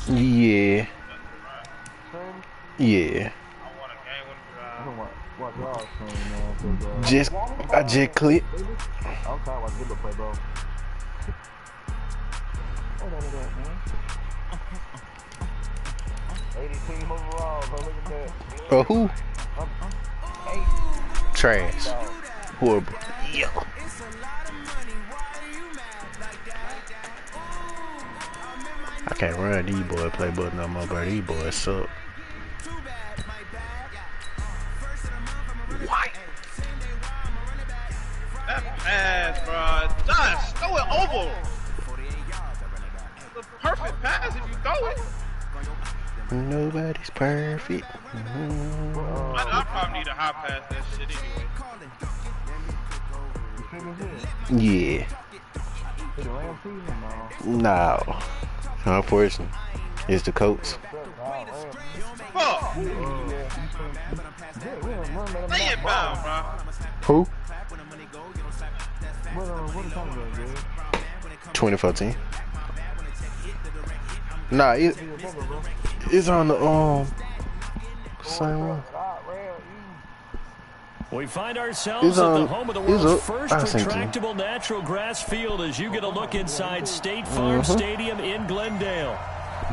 Yeah. Yeah. I just clicked. Who? Trash. Horrible. Yeah. I can't run these boys play button no more, bro. These boys suck. Why? That pass, bro. Josh, throw it over. The perfect pass if you throw it. Nobody's perfect. I probably need a high pass that shit Yeah. anyway. No. Unfortunately, it's the Colts. Fuck. Stay inbound, bro. Who? 2014. Nah, it's on the same one. We find ourselves at the home of the world's first retractable natural grass field as you get a look inside State Farm Stadium in Glendale.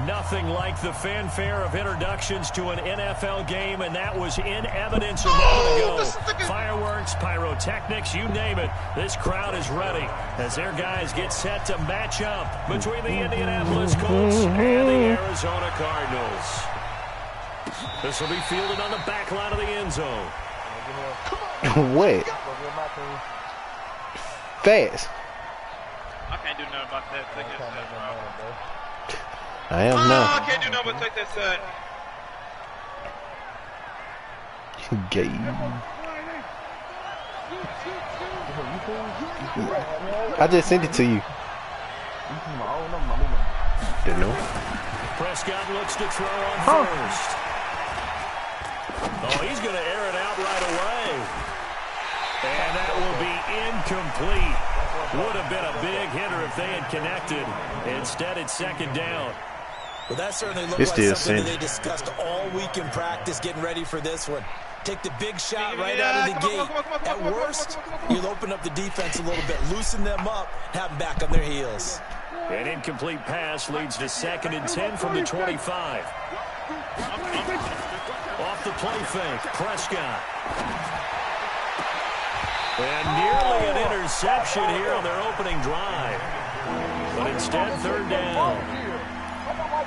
Nothing like the fanfare of introductions to an NFL game, and that was in evidence a moment ago. Fireworks, pyrotechnics, you name it. This crowd is ready as their guys get set to match up between the Indianapolis Colts and the Arizona Cardinals. This will be fielded on the back line of the end zone. What? Fast. I can't do nothing about that. Take that set, bro. I am now. I can't do nothing but take that set. Gay. I just sent it to you. Didn't know. Prescott looks to throw on first. Oh, he's going to air it out right away. And that will be incomplete. Would have been a big hitter if they had connected. Instead, it's second down. Well, that certainly looked like something that they discussed all week in practice, getting ready for this one. Take the big shot right out of the gate. At worst, you'll open up the defense a little bit, loosen them up, have them back on their heels. An incomplete pass leads to 2nd and 10 from the 25. Off the play fake, Prescott. And nearly an interception here on their opening drive. But instead, 3rd down.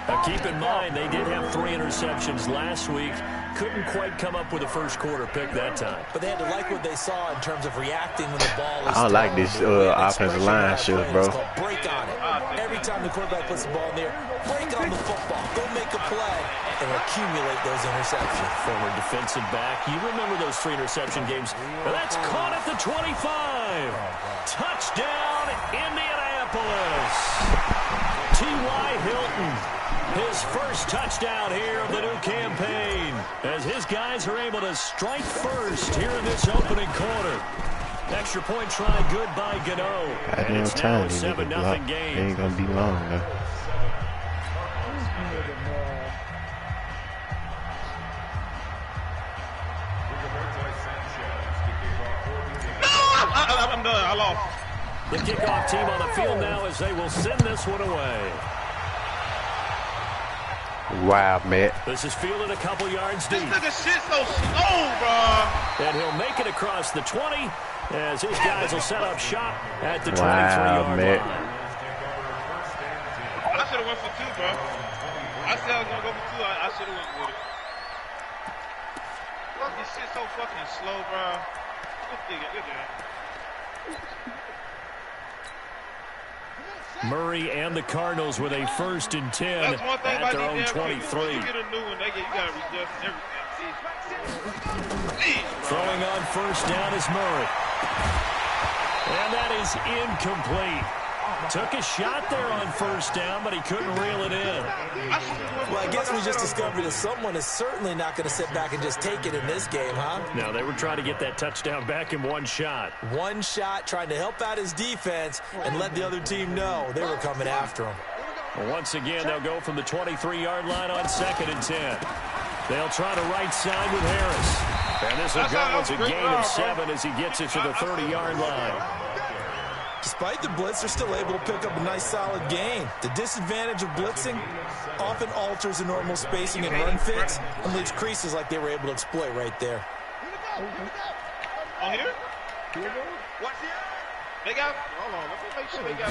Now keep in mind, they did have 3 interceptions last week. Couldn't quite come up with a first quarter pick that time. But they had to like what they saw in terms of reacting when the ball was I don't like this offensive line shift, bro. Break on it. Every time the quarterback puts the ball in there, break on the football. Go make a play and accumulate those interceptions. Former defensive back. You remember those 3 interception games. Well, that's caught at the 25. Touchdown, Indianapolis. T.Y. Hilton. His first touchdown here of the new campaign as his guys are able to strike first here in this opening quarter. Extra point try good by Gano. And it's now a 7-0 game. It ain't going to be long, though. I'm done. I lost. The kickoff team on the field now as they will send this one away. Wow, Matt. This is fielded a couple yards deep. This nigga shit so slow, bro. And he'll make it across the 20 as his guys will set up shop at the 23-yard line. I should have went for 2, bro. I said I was going to go for 2. I should have went with it. Fuck, this shit so fucking slow, bro. Good damn. Murray and the Cardinals with a 1st and 10 at their own 23. You get a new one, you got to readjust everything. Throwing on 1st down is Murray. And that is incomplete. Took a shot there on first down, but he couldn't reel it in. Well, I guess we just discovered that someone is certainly not going to sit back and just take it in this game, huh? No, they were trying to get that touchdown back in one shot. One shot, trying to help out his defense and let the other team know they were coming after him. Well, once again, they'll go from the 23-yard line on 2nd and 10. They'll try to right side with Harris. And this will go as a gain of 7 as he gets it to the 30-yard line. Despite the blitz, they're still able to pick up a nice, solid gain. The disadvantage of blitzing often alters the normal spacing and run fits and leaves creases like they were able to exploit right there. On here? Watch here. They got, hold on, let me make sure they got.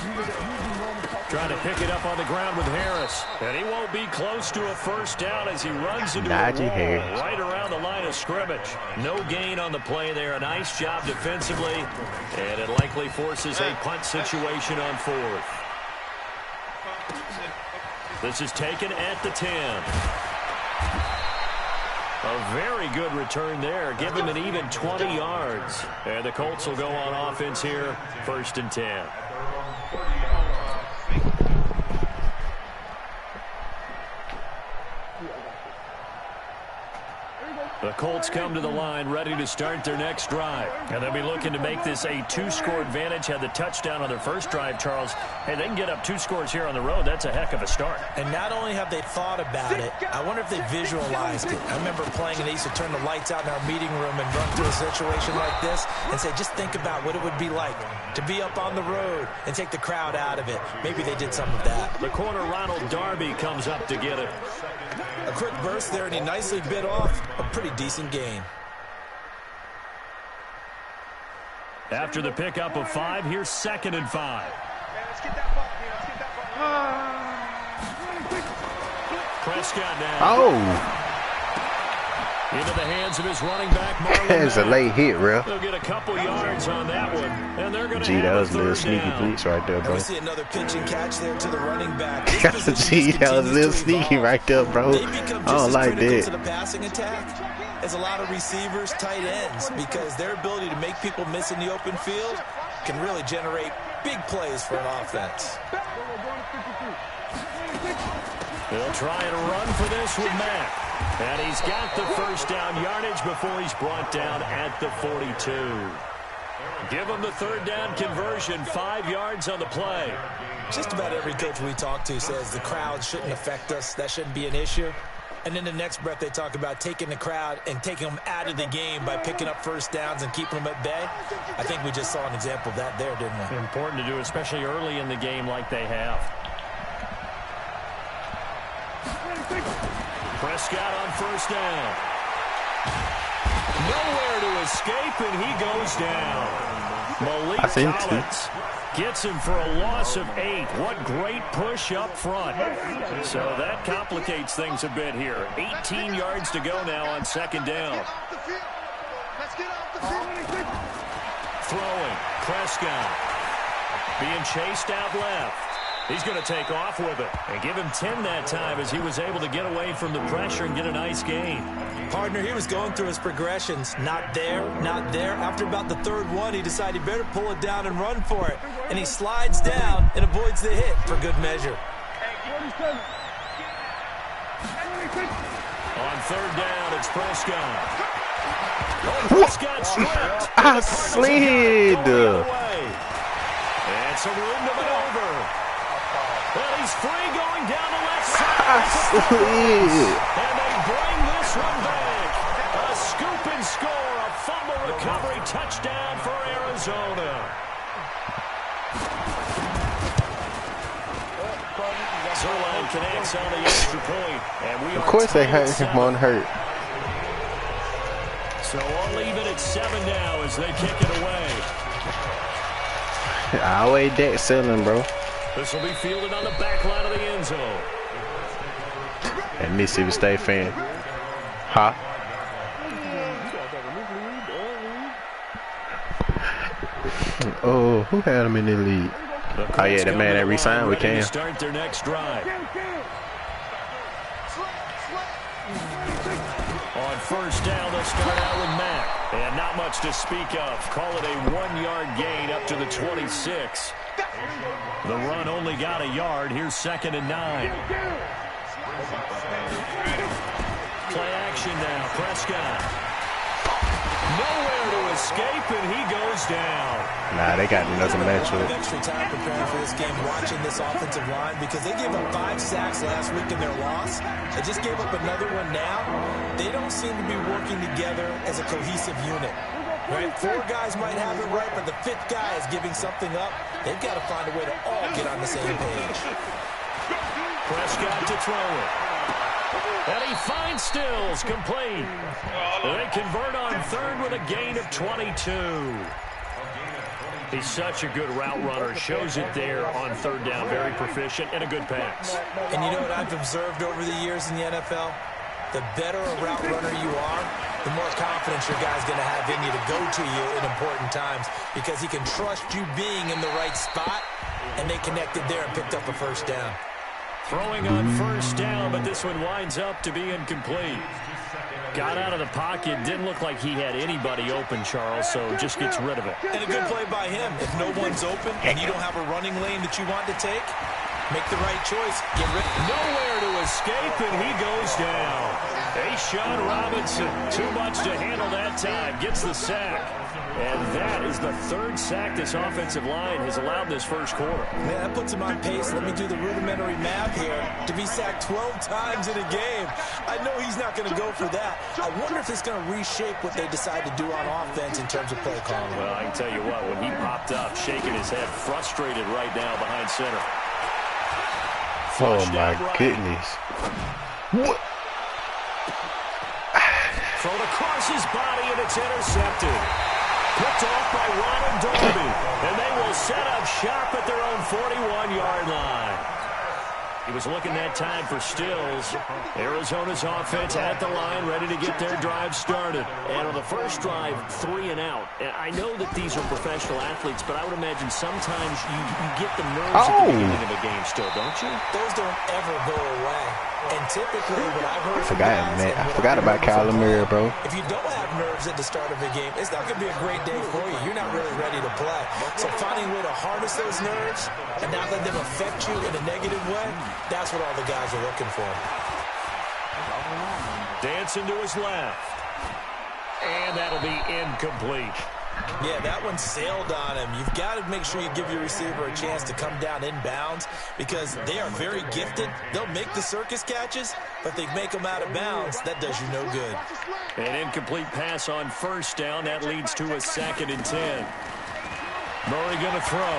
Trying to pick it up on the ground with Harris. And he won't be close to a first down as he runs into a wall right around the line of scrimmage. No gain on the play there. A nice job defensively. And it likely forces a punt situation on 4th. This is taken at the 10. A very good return there. Give him an even 20 yards. And the Colts will go on offense here. 1st and 10. The Colts come to the line ready to start their next drive. And they'll be looking to make this a 2-score advantage. Had the touchdown on their first drive, Charles. Hey, they can get up 2 scores here on the road. That's a heck of a start. And not only have they thought about it, I wonder if they visualized it. I remember playing and they used to turn the lights out in our meeting room and run through a situation like this and say, just think about what it would be like to be up on the road and take the crowd out of it. Maybe they did some of that. The corner, Ronald Darby, comes up to get it. A quick burst there, and he nicely bit off a pretty decent gain. After the pickup of 5, here's 2nd and 5. Let's get that ball here. Let's get that ball. Prescott now. Oh. Into the hands of his running back, Marlon. That's a late hit, bro. They'll get a couple yards on that one, and they're going to Gee, that was a little sneaky blitz right there, bro. We see another pitch and catch there to the running back. Gee, that was a little sneaky right there, bro. I don't like that. To the passing attack as a lot of receivers, tight ends, because their ability to make people miss in the open field can really generate big plays for an offense. They'll try and run for this with Mack. And he's got the first down yardage before he's brought down at the 42. Give him the 3rd down conversion, 5 yards on the play. Just about every coach we talk to says the crowd shouldn't affect us. That shouldn't be an issue. And in the next breath, they talk about taking the crowd and taking them out of the game by picking up first downs and keeping them at bay. I think we just saw an example of that there, didn't we? Important to do, especially early in the game like they have. Prescott on first down. Nowhere to escape, and he goes down. Malik Collins gets him for a loss of 8. What great push up front. So that complicates things a bit here. 18 yards to go now on 2nd down. Throwing. Prescott being chased out left. He's going to take off with it and give him 10 that time as he was able to get away from the pressure and get a nice gain. Partner, he was going through his progressions. Not there, not there. After about the 3rd one, he decided he better pull it down and run for it. And he slides down and avoids the hit for good measure. On 3rd down, it's Prescott. Oh, Prescott stripped. I slid. And some room to maneuver. Well, he's free going down the left side. I slid. And they bring this one back. A scoop and score, a fumble recovery touchdown for Arizona. Zerline connects on the extra point. And we of course they hurt him on hurt. So I'll leave it at 7 now as they kick it away. I always deck selling, bro. This will be fielded on the back line of the end zone. And Mississippi State fan. Huh? Oh, who had him in the lead? Oh yeah, the man that re-signed with Cam. Start their next drive. On first down, they'll start out with Mack. And not much to speak of. Call it a 1-yard gain up to the 26. The run only got a yard. Here's 2nd and 9. Play action now. Prescott. Nowhere to escape, and he goes down. Nah, they got another matchup. Extra time preparing for this game, watching this offensive line, because they gave up 5 sacks last week in their loss. They just gave up another one now. They don't seem to be working together as a cohesive unit. Right? 4 guys might have it right, but the 5th guy is giving something up. They've got to find a way to all get on the same page. Prescott to throw it. And he finds Stills, complete. They convert on 3rd with a gain of 22. He's such a good route runner. Shows it there on 3rd down. Very proficient and a good pass. And you know what I've observed over the years in the NFL? The better a route runner you are, the more confidence your guy's going to have in you to go to you in important times, because he can trust you being in the right spot, and they connected there and picked up a 1st down. Throwing on 1st down, but this one winds up to be incomplete. Got out of the pocket. Didn't look like he had anybody open, Charles, so just gets rid of it. And a good play by him. If no one's open and you don't have a running lane that you want to take, make the right choice. Get rid. Nowhere to escape, and he goes down. Sean Robinson, too much to handle that time. Gets the sack. And that is the 3rd sack this offensive line has allowed this first quarter. Man, that puts him on pace. Let me do the rudimentary math here. To be sacked 12 times in a game, I know he's not going to go for that. I wonder if it's going to reshape what they decide to do on offense in terms of play calling. Well, I can tell you what, when he popped up, shaking his head, frustrated right now behind center. Oh, my goodness. What? Thrown across his body, and it's intercepted. Picked off by Ronald Darby, and they will set up shop at their own 41-yard line. He was looking that time for Stills. Arizona's offense at the line, ready to get their drive started. And on the first drive, 3 and out. And I know that these are professional athletes, but I would imagine sometimes you get the nerves at the beginning of a game still, don't you? Those don't ever go away. And typically, what I've heard from I forgot about Kyler Murray, bro. If you don't have nerves at the start of a game, it's not going to be a great day for you. You're not really ready to play. So finding a way to harness those nerves and not let them affect you in a negative way, that's what all the guys are looking for. Dancing to his left. And that'll be incomplete. Yeah, that one sailed on him. You've got to make sure you give your receiver a chance to come down inbounds, because they are very gifted. They'll make the circus catches, but if they make them out of bounds, that does you no good. An incomplete pass on 1st down. That leads to a 2nd and 10. Murray going to throw.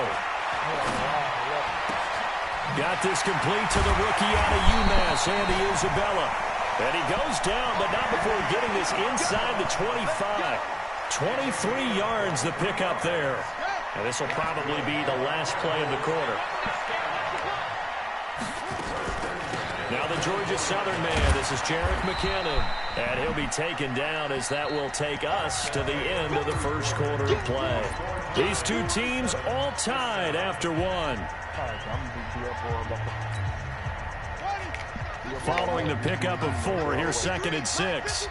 Got this complete to the rookie out of UMass, Andy Isabella. And he goes down, but not before getting this inside the 25. 23 yards the pickup there. And this will probably be the last play of the quarter. Now the Georgia Southern man, this is Jerick McKinnon. And he'll be taken down, as that will take us to the end of the first quarter of play. These two teams all tied after one. Following the pickup of 4, here's 2nd and 6.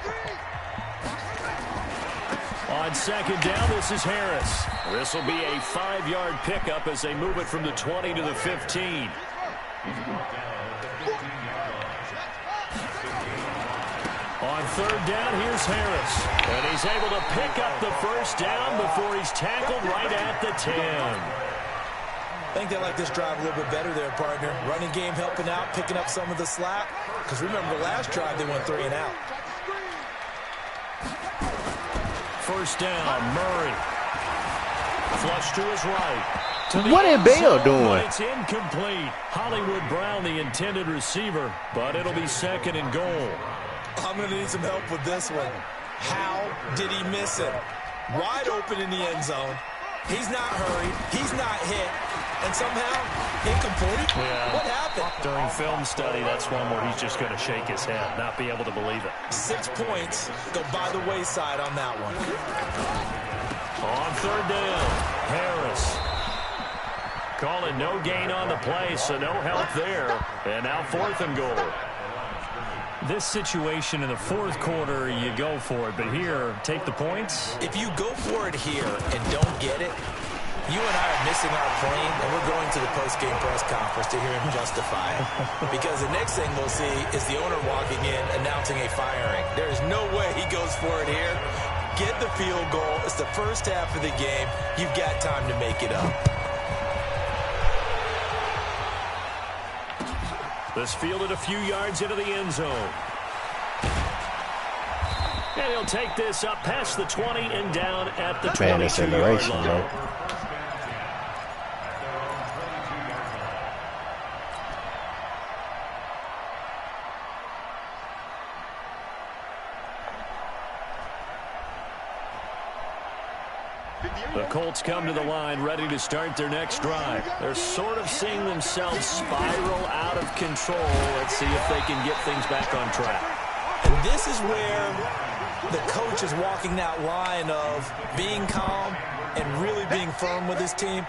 On 2nd down, this is Harris. This will be a 5-yard pickup as they move it from the 20 to the 15. On 3rd down, here's Harris. And he's able to pick up the 1st down before he's tackled right at the 10. I think they like this drive a little bit better there, partner. Running game helping out, picking up some of the slack. Because remember, the last drive they went 3 and out. 1st down, Murray. Flush to his right. What is Bell doing? It's incomplete. Hollywood Brown, the intended receiver, but it'll be 2nd and goal. I'm going to need some help with this one. How did he miss it? Wide open in the end zone. He's not hurried. He's not hit. And somehow, incomplete? Yeah. What happened? During film study, that's one where he's just going to shake his head, not be able to believe it. 6 points go by the wayside on that one. On 3rd down, Harris. Calling no gain on the play, so no help there. And now 4th and goal. This situation in the fourth quarter, you go for it. But here, take the points. If you go for it here and don't get it, you and I are missing our plane, and we're going to the post-game press conference to hear him justify it. Because the next thing we'll see is the owner walking in, announcing a firing. There is no way he goes for it here. Get the field goal. It's the first half of the game. You've got time to make it up. This fielded a few yards into the end zone. And he'll take this up past the 20 and down at the 22-yard line. The Colts come to the line ready to start their next drive. They're sort of seeing themselves spiral out of control. Let's see if they can get things back on track. And this is where the coach is walking that line of being calm and really being firm with his team.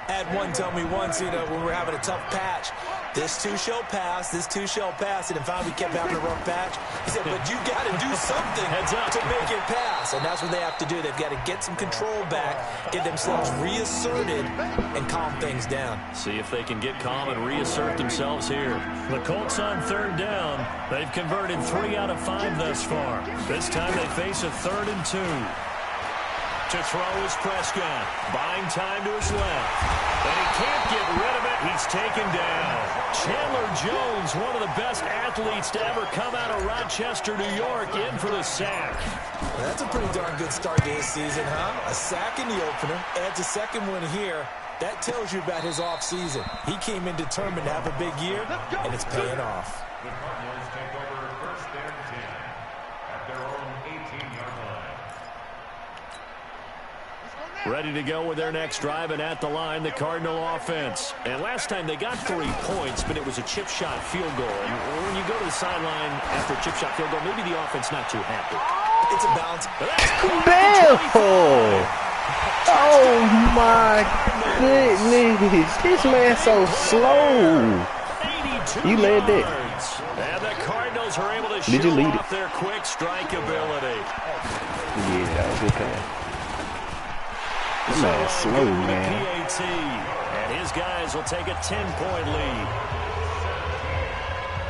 I had one tell me once, when we were having a tough patch, this too shall pass, this too shall pass, and finally we kept having a rough patch. He said, but you got to do something to make it pass, and that's what they have to do. They've got to get some control back, get themselves reasserted, and calm things down. See if they can get calm and reassert themselves here. The Colts on third down. They've converted 3 out of 5 thus far. This time they face a 3rd and 2. To throw is Prescott, buying time to his left. And he can't get rid of it. He's taken down. Chandler Jones, one of the best athletes to ever come out of Rochester, New York, in for the sack. Well, that's a pretty darn good start to his season, huh? A sack in the opener, adds a second one here. That tells you about his offseason. He came in determined to have a big year, and it's paying off. The Cardinals take over 1st and 10 at their own 18-yard line. Ready to go with their next drive, and at the line, the Cardinal offense. And last time they got 3 points, but it was a chip shot field goal. And when you go to the sideline after a chip shot field goal, maybe the offense not too happy. It's a bounce. Bell! Oh my goodness! This man's so slow. You led that. And the Cardinals are able to Did you show lead off their quick strike ability. Yeah, that was good pass. That man's slow, man. PAT, and his guys will take a 10-point lead.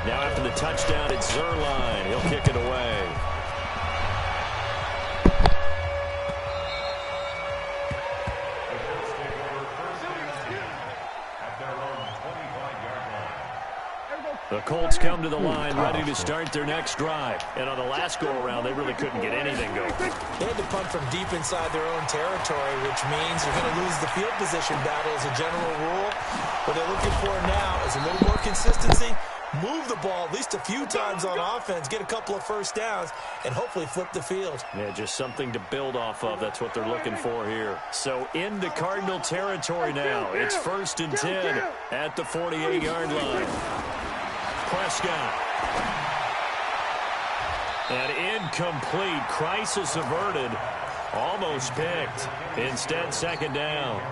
Now after the touchdown, it's Zerline. He'll kick it away. The Colts come to the line ready to start their next drive. And on the last go-around, they really couldn't get anything going. They had to punt from deep inside their own territory, which means you're going to lose the field position battle as a general rule. What they're looking for now is a little more consistency, move the ball at least a few times on offense, get a couple of first downs, and hopefully flip the field. Yeah, just something to build off of. That's what they're looking for here. So into Cardinal territory now. It's 1st and 10 at the 48-yard line. Prescott. And incomplete. Crisis averted. Almost picked. Instead, 2nd down.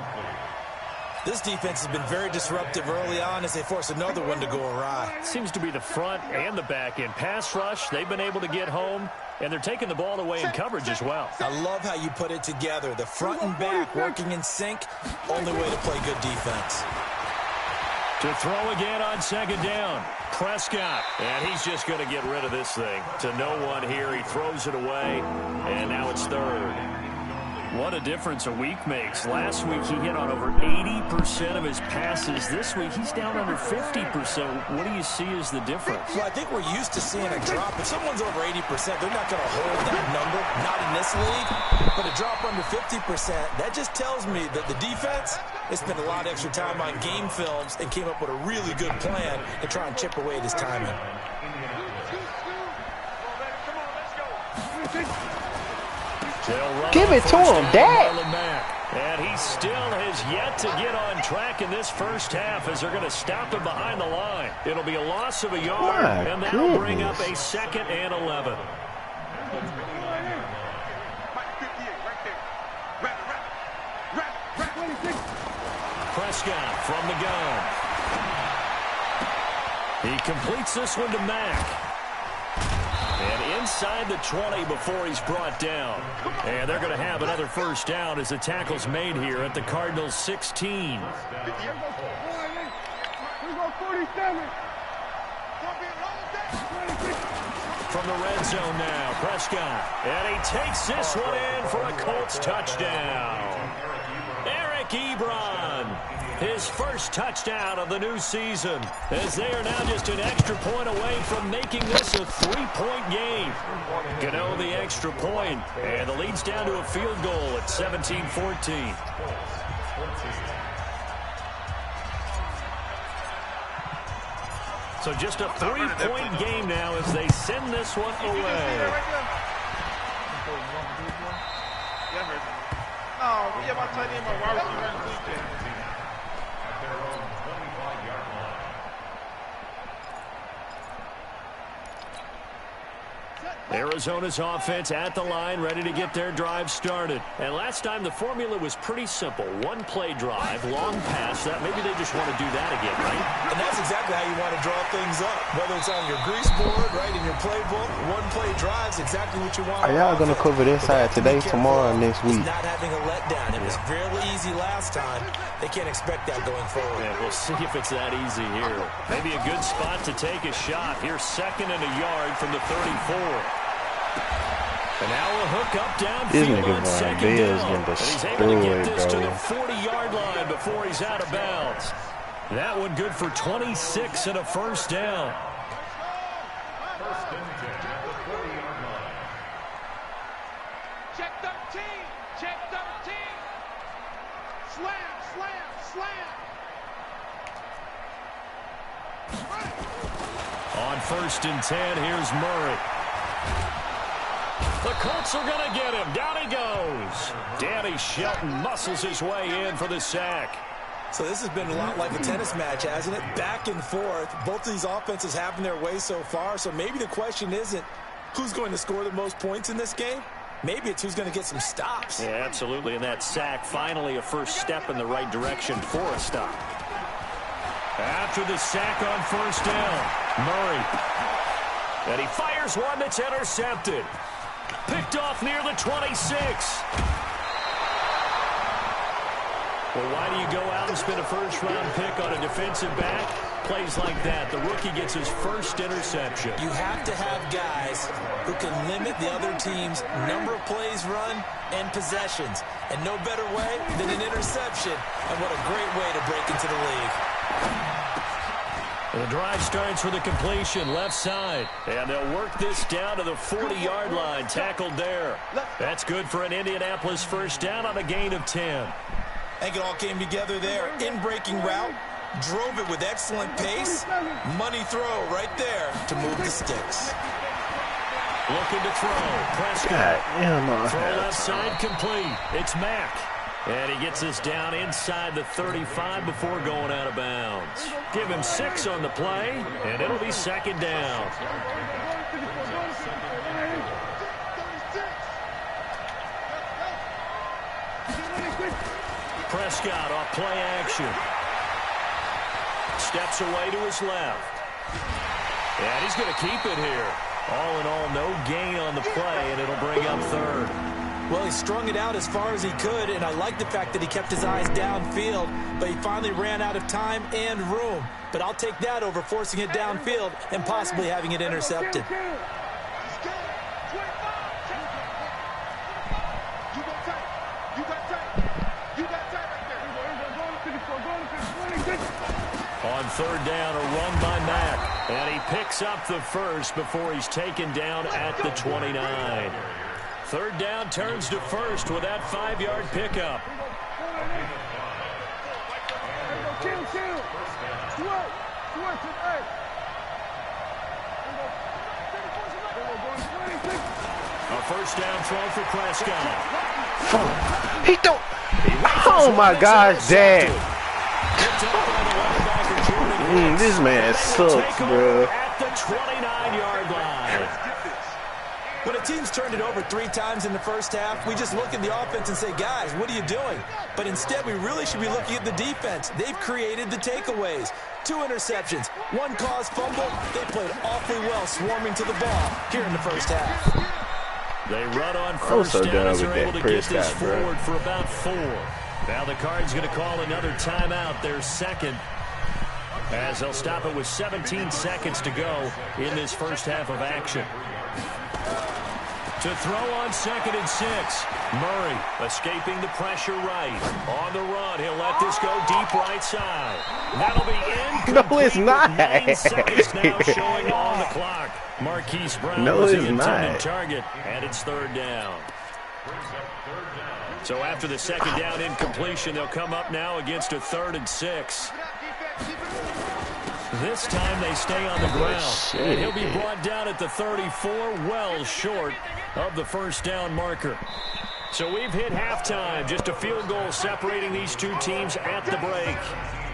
This defense has been very disruptive early on as they force another one to go awry. Seems to be the front and the back end. Pass rush, they've been able to get home, and they're taking the ball away in coverage as well. I love how you put it together. The front and back working in sync. Only way to play good defense. To throw again on 2nd down. Prescott. And he's just going to get rid of this thing. To no one here. He throws it away. And now it's 3rd. What a difference a week makes. Last week he hit on over 80% of his passes. This week he's down under 50%. What do you see as the difference? Well, I think we're used to seeing a drop. If someone's over 80%, they're not going to hold that number. Not in this league. But a drop under 50%, that just tells me that the defense has spent a lot of extra time on game films and came up with a really good plan to try and chip away at his timing. Give it to him, Dad. And he still has yet to get on track in this first half as they're going to stop him behind the line. It'll be a loss of a yard, and that'll bring up a 2nd and 11. Prescott from the gun. He completes this one to Mack. inside the 20 before he's brought down. And they're going to have another first down as the tackle's made here at the Cardinals' 16. From the red zone now, Prescott. And he takes this one in for a Colts touchdown. Eric Ebron, his first touchdown of the new season, as they are now just an extra point away from making this a 3-point game. Gano the extra point, and the lead's down to a field goal at 17-14. So just a 3-point game now as they send this one away. Arizona's offense at the line, ready to get their drive started. And last time the formula was pretty simple. One-play drive, long pass. That maybe they just want to do that again, right? And that's exactly how you want to draw things up. Whether it's on your grease board, right, in your playbook, one-play drives, exactly what you want. Are y'all going to cover this side today, tomorrow, or next week? Not having a letdown. It was fairly easy last time. They can't expect that going forward. Yeah, we'll see if it's that easy here. Maybe a good spot to take a shot. Here's 2nd and a yard from the 34. And now a hook up downfield on 2nd down. And he's able to get this to the 40-yard line before he's out of bounds. That one good for 26 and a first down. First and 10 at the 40-yard line. Check 13. Check 13. Slam, slam, slam. On 1st and 10, here's Murray. The Colts are going to get him. Down he goes. Danny Shelton muscles his way in for the sack. So this has been a lot like a tennis match, hasn't it? Back and forth. Both of these offenses having their way so far. So maybe the question isn't who's going to score the most points in this game. Maybe it's who's going to get some stops. Yeah, absolutely. And that sack, finally a first step in the right direction for a stop. After the sack on 1st down, Murray. And he fires one that's intercepted. Picked off near the 26. Well, why do you go out and spend a first-round pick on a defensive back? Plays like that. The rookie gets his first interception. You have to have guys who can limit the other team's number of plays run and possessions. And no better way than an interception. And what a great way to break into the league. The drive starts with a completion left side. And they'll work this down to the 40-yard line. Tackled there. That's good for an Indianapolis first down on a gain of 10. I think it all came together there. In-breaking route. Drove it with excellent pace. Money throw right there to move the sticks. Looking to throw. Prescott. Throw left side complete. It's Mack. And he gets us down inside the 35 before going out of bounds. Give him 6 on the play, and it'll be 2nd down. Prescott off play action. Steps away to his left. And he's going to keep it here. All in all, no gain on the play, and it'll bring up 3rd. Well, he strung it out as far as he could, and I like the fact that he kept his eyes downfield, but he finally ran out of time and room. But I'll take that over forcing it downfield and possibly having it intercepted. On 3rd down, a run by Mack, and he picks up the first before he's taken down at the 29. 3rd down turns to 1st with that 5-yard pickup. A first down throw for Prescott. He don't. Oh my gosh, Dad. This man sucks, bro. At the 29-yard line. When a team's turned it over 3 times in the first half, we just look at the offense and say, guys, what are you doing? But instead, we really should be looking at the defense. They've created the takeaways. 2 interceptions, 1 caused fumble. They played awfully well swarming to the ball here in the first half. They run on first down as they're able to get this forward for about 4. Now the Cards going to call another timeout, their second, as they'll stop it with 17 seconds to go in this first half of action. To throw on 2nd and 6. Murray escaping the pressure right. On the run, he'll let this go deep right side. That'll be incomplete. No, it's not. 9 seconds now showing on the clock. Marquise Brown was the intended target, and it's 3rd down. So after the 2nd down incompletion, they'll come up now against a 3rd and 6. This time they stay on the ground. And he'll be brought down at the 34, well short of the first down marker. So we've hit halftime. Just a field goal separating these two teams at the break.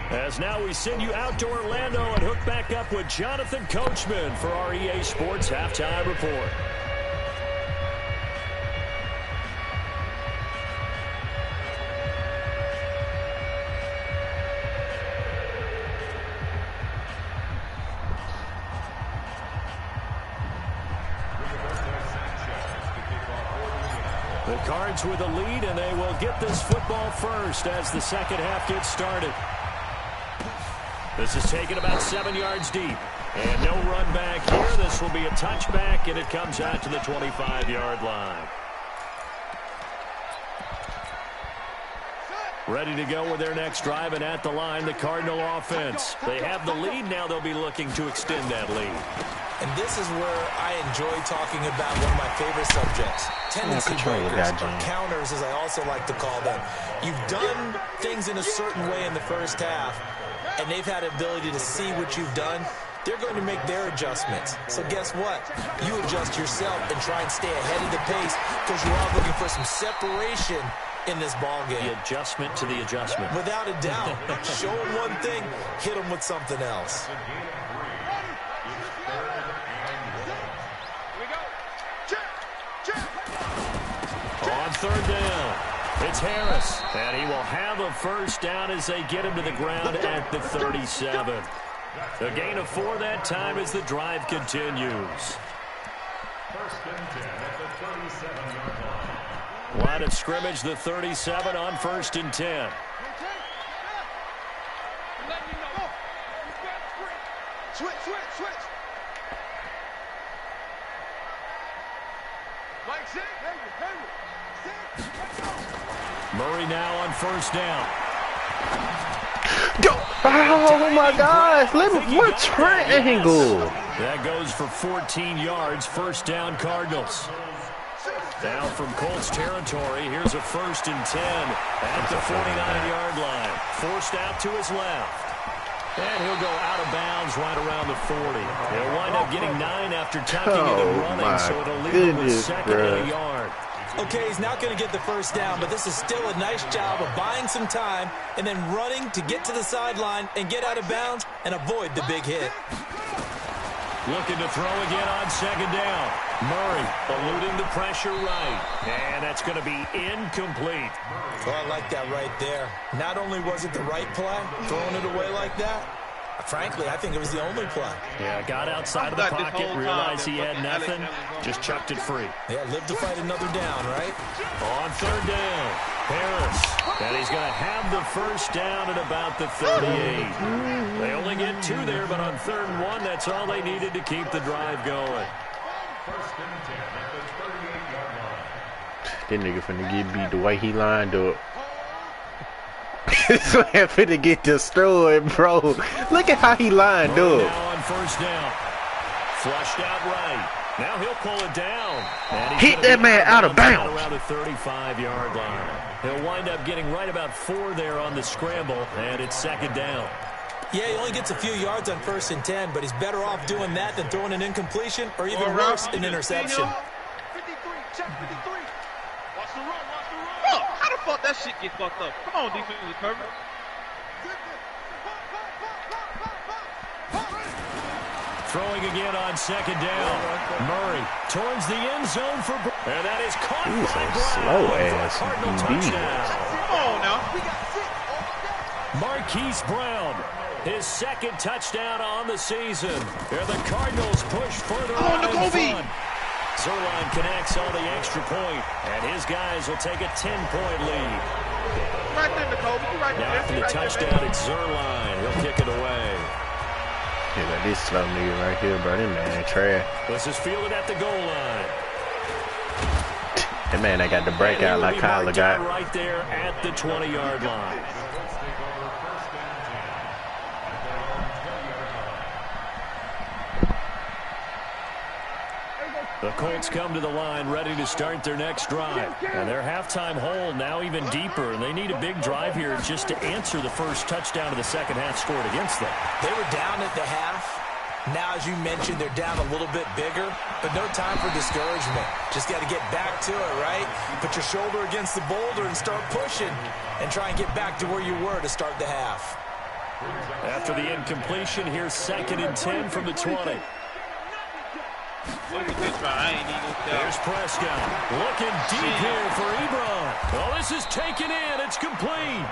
As now we send you out to Orlando and hook back up with Jonathan Coachman for our EA Sports Halftime Report. The Cards with a lead, and they will get this football first as the second half gets started. This is taken about 7 yards deep. And no run back here. This will be a touchback, and it comes out to the 25-yard line. Ready to go with their next drive, and at the line, the Cardinal offense. They have the lead. Now they'll be looking to extend that lead. And this is where I enjoy talking about one of my favorite subjects, tendency breakers, or counters, as I also like to call them. You've done things in a certain way in the first half, and they've had the ability to see what you've done. They're going to make their adjustments. So guess what? You adjust yourself and try and stay ahead of the pace because you're all looking for some separation in this ball game. The adjustment to the adjustment. Without a doubt. Show them one thing, hit them with something else. On 3rd down, it's Harris, and he will have a first down as they get him to the ground at the 37. A gain of 4 that time as the drive continues. Line of scrimmage, the 37 on 1st and 10. Switch. Murray now on 1st down. Oh my gosh! What triangle? That goes for 14 yards. 1st down, Cardinals. Now from Colts territory, here's a 1st and 10 at the 49-yard line. Forced out to his left. And he'll go out of bounds right around the 40. He'll wind up getting 9 after tucking it and running, so it'll leave him with 2nd and a yard. Okay, he's not going to get the first down, but this is still a nice job of buying some time and then running to get to the sideline and get out of bounds and avoid the big hit. Looking to throw again on 2nd down. Murray eluding the pressure right. And that's going to be incomplete. Oh, I like that right there. Not only was it the right play, throwing it away like that, frankly, I think it was the only play. Yeah, got outside of the pocket, realized he had nothing, just chucked it free. Yeah, live to fight another down, right? On 3rd down, Harris. And he's going to have the first down at about the 38. They only get 2 there, but on 3rd and 1, that's all they needed to keep the drive going. That nigga finna get beat the way he lined up. This man finna get destroyed, bro. Look at how he lined up. Now on 1st down. Flushed out right. Now he'll pull it down. Hit that man out of bounds. Around the 35-yard line. He'll wind up getting right about 4 there on the scramble, and it's 2nd down. Yeah, he only gets a few yards on 1st and 10, but he's better off doing that than throwing an incompletion or even worse, an interception. 53, check 53. Watch the run. Oh, how the fuck that shit get fucked up? Come on, defensive cover. Throwing again on 2nd down. Murray towards the end zone for... And that is caught by Brown. Slow-ass Cardinal DB. touchdown. Come on now. Marquise Brown His second touchdown on the season. Here the Cardinals push further on in front. Zerline connects on the extra point, and his guys will take a 10-point lead. Right there, Jacoby. Right there. Now after the touchdown, it's Zerline. He'll kick it away. Yeah, but this slow nigga right here, bro. This man trash. This is fielded at the goal line. That man, I got the breakout like Kyler got. Right there at the 20-yard line. The Colts come to the line ready to start their next drive. And their halftime hole now even deeper. And they need a big drive here just to answer the first touchdown of the second half scored against them. They were down at the half. Now, as you mentioned, they're down a little bit bigger, but no time for discouragement. Just got to get back to it, right? Put your shoulder against the boulder and start pushing and try and get back to where you were to start the half. After the incompletion, here's 2nd and 10 from the 20. There's Prescott. Looking deep here for Ebron. Well, this is taken in. It's complete.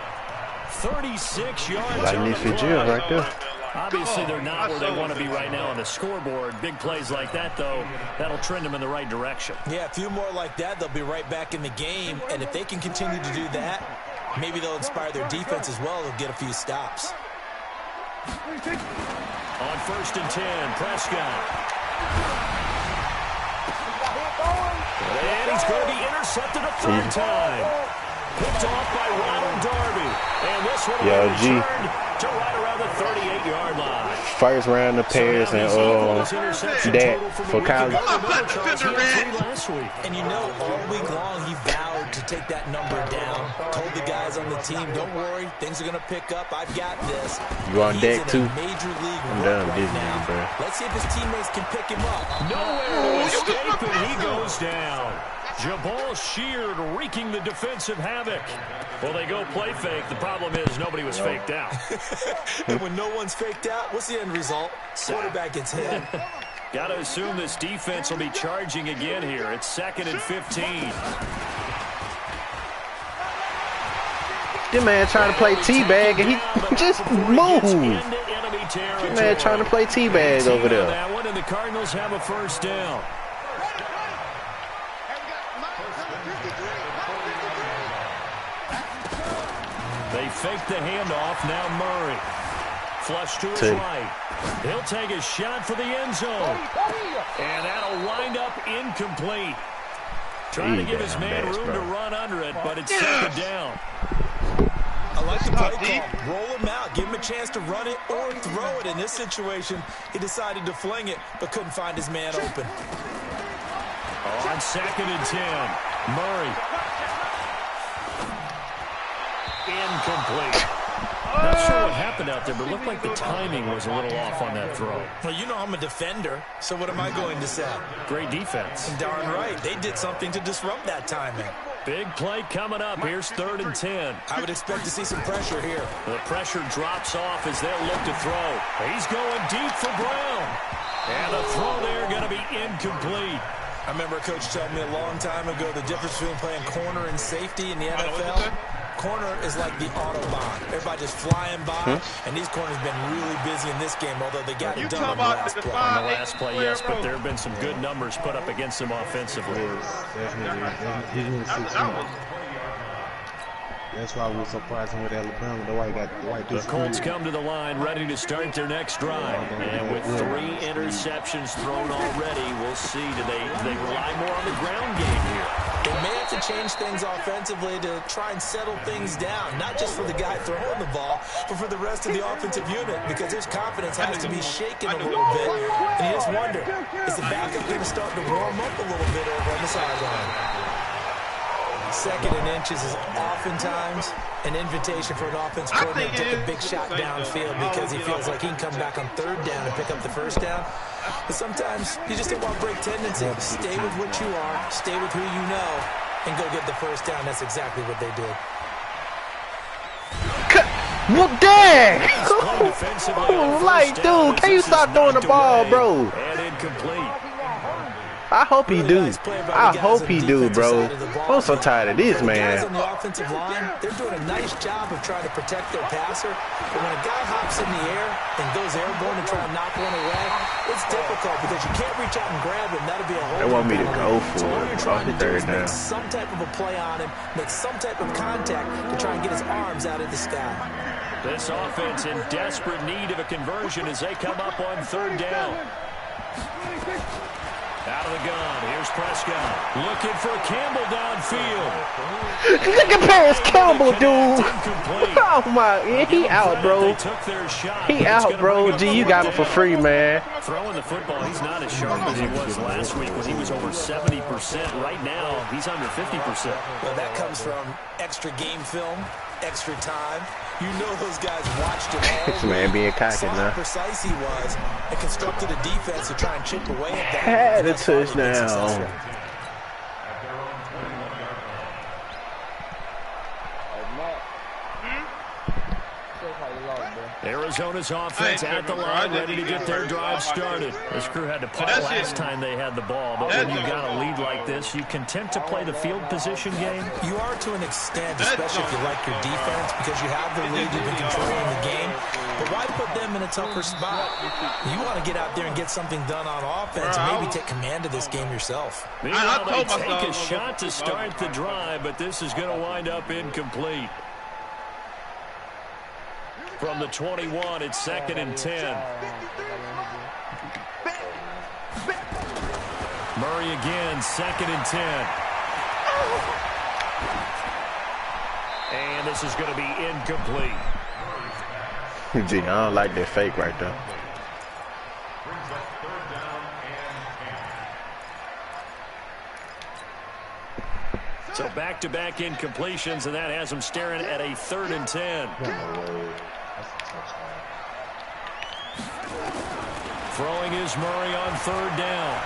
36 yards Like on the Fitzgerald play. right there. Obviously, they're not where they want to be right now on the scoreboard. Big plays like that, though, that'll trend them in the right direction. Yeah, a few more like that, they'll be right back in the game. And if they can continue to do that, maybe they'll inspire their defense as well. They'll get a few stops. On 1st and 10, Prescott. And he's going to be intercepted a 3rd time. Picked off by Ronald Darby. And this one will be returned to right around the 38-yard line. First round of pairs and that for Kyler. And you know, all week long he vowed to take that number down. Told the guys on the team, don't worry, things are going to pick up. I've got this. You on deck too? Major league I'm done with this now. nigga, bro. Let's see if his teammates can pick him up. Nowhere to escape, and he goes down. Jabal Sheard wreaking the defensive havoc. Well, they go play fake. The problem is nobody was faked out. And when no one's faked out, what's the end result? Quarterback gets hit. Got to assume this defense will be charging again here. It's 2nd and 15. This man trying to play teabag and he just moved. This man trying to play teabag over there. That one, and the Cardinals have a 1st down. They fake the handoff. Now Murray. Flush to his right. He'll take a shot for the end zone. And that'll wind up incomplete. Trying to give his man room to run under it, but it's 2nd down. I like the play call. Roll him out. Give him a chance to run it or throw it. In this situation, he decided to fling it, but couldn't find his man open. On 2nd and 10, Murray. Incomplete. Not sure what happened out there, but it looked like the timing was a little off on that throw. Well, you know I'm a defender, so what am I going to say? Great defense. Darn right. They did something to disrupt that timing. Big play coming up. Here's 3rd and 10. I would expect to see some pressure here. The pressure drops off as they'll look to throw. He's going deep for Brown. And the throw there going to be incomplete. I remember a coach telling me a long time ago the difference between playing corner and safety in the NFL. Corner is like the Autobahn. Everybody just flying by, and these corners have been really busy in this game, although they got it done on the last play. On the last play, yes, but there have been some good numbers put up against them offensively. That's why we're surprising with Alabama. The Colts come to the line ready to start their next drive. And with 3 interceptions thrown already, we'll see. Do they rely more on the ground game here? They may have to change things offensively to try and settle things down, not just for the guy throwing the ball, but for the rest of the offensive unit, because his confidence has to be shaken a little bit. And you just wonder, is the backup going to start to warm up a little bit over on the sideline? 2nd and inches is oftentimes an invitation for an offense coordinator to take a big shot downfield because he feels like he can come back on 3rd down and pick up the 1st down. But sometimes you just don't want to break tendency. Stay with what you are, stay with who you know, and go get the 1st down. That's exactly what they did. Well, dang! Oh, like, dude, can you stop throwing the ball, bro? And incomplete. I hope he do. I hope he do, bro. I'm so tired of this, man. Guys on the offensive line, they're doing a nice job of trying to protect their passer. But when a guy hops in the air and goes airborne to try and knock one away, it's difficult because you can't reach out and grab him. That'll be a whole. They want me to go for so what it. you're trying to do is down. make some type of a play on him, make some type of contact to try and get his arms out of the sky. This offense in desperate need of a conversion as they come up on 3rd down. Out of the gun, here's Prescott. Looking for Campbell downfield. Look at Paris Campbell, dude. Oh, my. Yeah, he out, bro. He out, bro. G, you got him for free, man. Throwing the football, he's not as sharp as he was last week when he was over 70%. Right now, he's under 50%. Well, that comes from extra game film, extra time. You know those guys watched it all. This man being cocky now. How precise he was and constructed a defense to try and chip away at that. Had a touchdown. Arizona's offense at the line, ready to get their drive started. This crew had to punt last time they had the ball, but when you've got a lead like this, you content to play the field position game? You are to an extent, especially if you like your defense, because you have the lead, you've been controlling the game. But why put them in a tougher spot? You want to get out there and get something done on offense and maybe take command of this game yourself. Meanwhile, they take a shot to start the drive, but this is going to wind up incomplete. From the 21, it's 2nd and 10. Murray again, 2nd and 10. And this is going to be incomplete. Gee, I don't like that fake right there. So back-to-back incompletions, and that has them staring at a 3rd and 10. Throwing is Murray on 3rd down.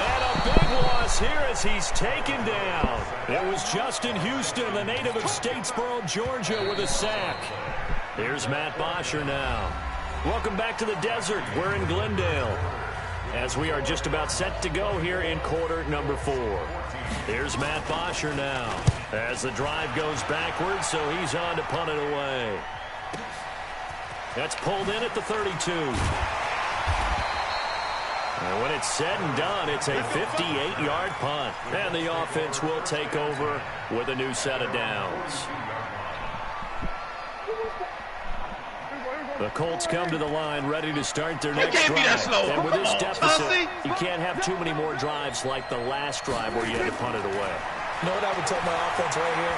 And a big loss here as he's taken down. It was Justin Houston, the native of Statesboro, Georgia, with a sack. Here's Matt Bosher now. Welcome back to the desert. We're in Glendale, as we are just about set to go here in quarter number 4. Here's Matt Bosher now as the drive goes backwards, so he's on to punt it away. That's pulled in at the 32. And when it's said and done, it's a 58-yard punt. And the offense will take over with a new set of downs. The Colts come to the line ready to start their next drive. And with this deficit, you can't have too many more drives like the last drive where you had to punt it away. You know what I would tell my offense right here?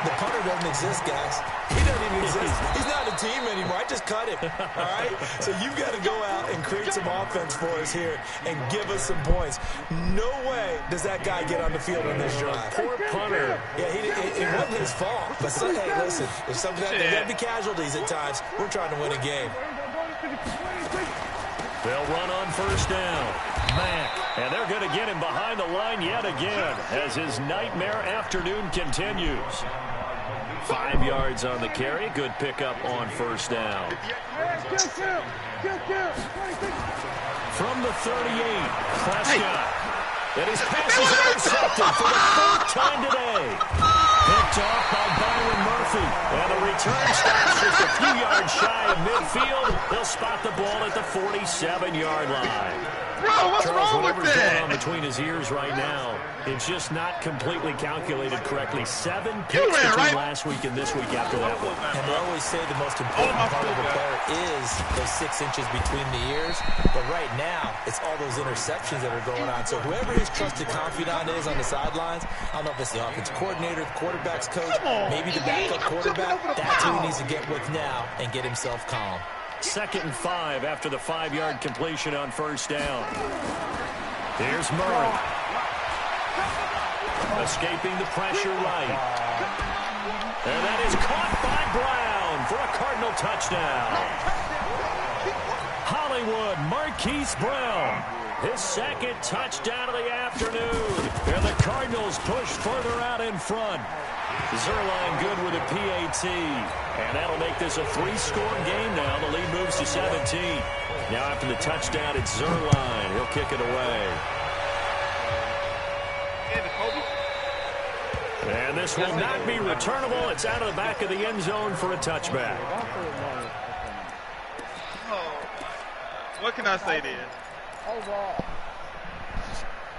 The punter doesn't exist, guys. He doesn't even exist. He's not a team anymore. I just cut him. All right? So you've got to go out and create some offense for us here and give us some points. No way does that guy get on the field on this drive. Poor punter. Yeah, it wasn't his fault. But hey, listen, there's something that there got to be casualties at times. We're trying to win a game. They'll run on 1st down. Mack. And they're going to get him behind the line yet again as his nightmare afternoon continues. 5 yards on the carry. Good pickup on 1st down. From the 38, Prescott. And his pass is intercepted for the 4th time today. Picked off by Byron Murphy. And the return stops just a few yards shy of midfield. He'll spot the ball at the 47-yard line. Bro, what's Charles, wrong with whatever's that? going on between his ears right now, it's just not completely calculated correctly. 7 picks between last week and this week after that one. And they always say the most important part of the player is those 6 inches between the ears. But right now, it's all those interceptions that are going on. So whoever his trusted confidant is on the sidelines, I don't know if it's the offensive coordinator, the quarterback's coach, maybe the backup quarterback, that's who he needs to get with now and get himself calm. 2nd and 5 after the 5-yard completion on 1st down. Here's Murray. Escaping the pressure right. And that is caught by Brown for a Cardinal touchdown. Hollywood Marquise Brown. His 2nd touchdown of the afternoon. And the Cardinals push further out in front. Zerline good with a PAT. And that'll make this a 3-score game now. The lead moves to 17. Now after the touchdown, it's Zerline. He'll kick it away. And this will not be returnable. It's out of the back of the end zone for a touchback. What can I say then?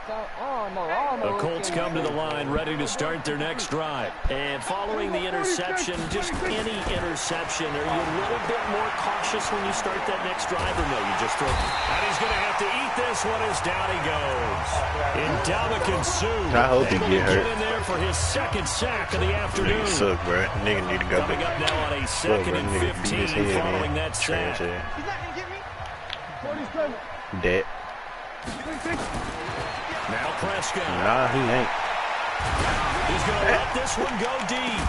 The Colts come to the line ready to start their next drive. And following the interception, just any interception, are you a little bit more cautious when you start that next drive, or no, you just throw? And he's going to have to eat this one as down he goes. Ndamukong Suh. I hope he get hurt. In there for his second sack of the afternoon. Nigga suck, bro. Nigga need to go Coming up now on a second and 15 following that sack. Dead. Now Prescott. Nah, he ain't. He's going to let this one go deep.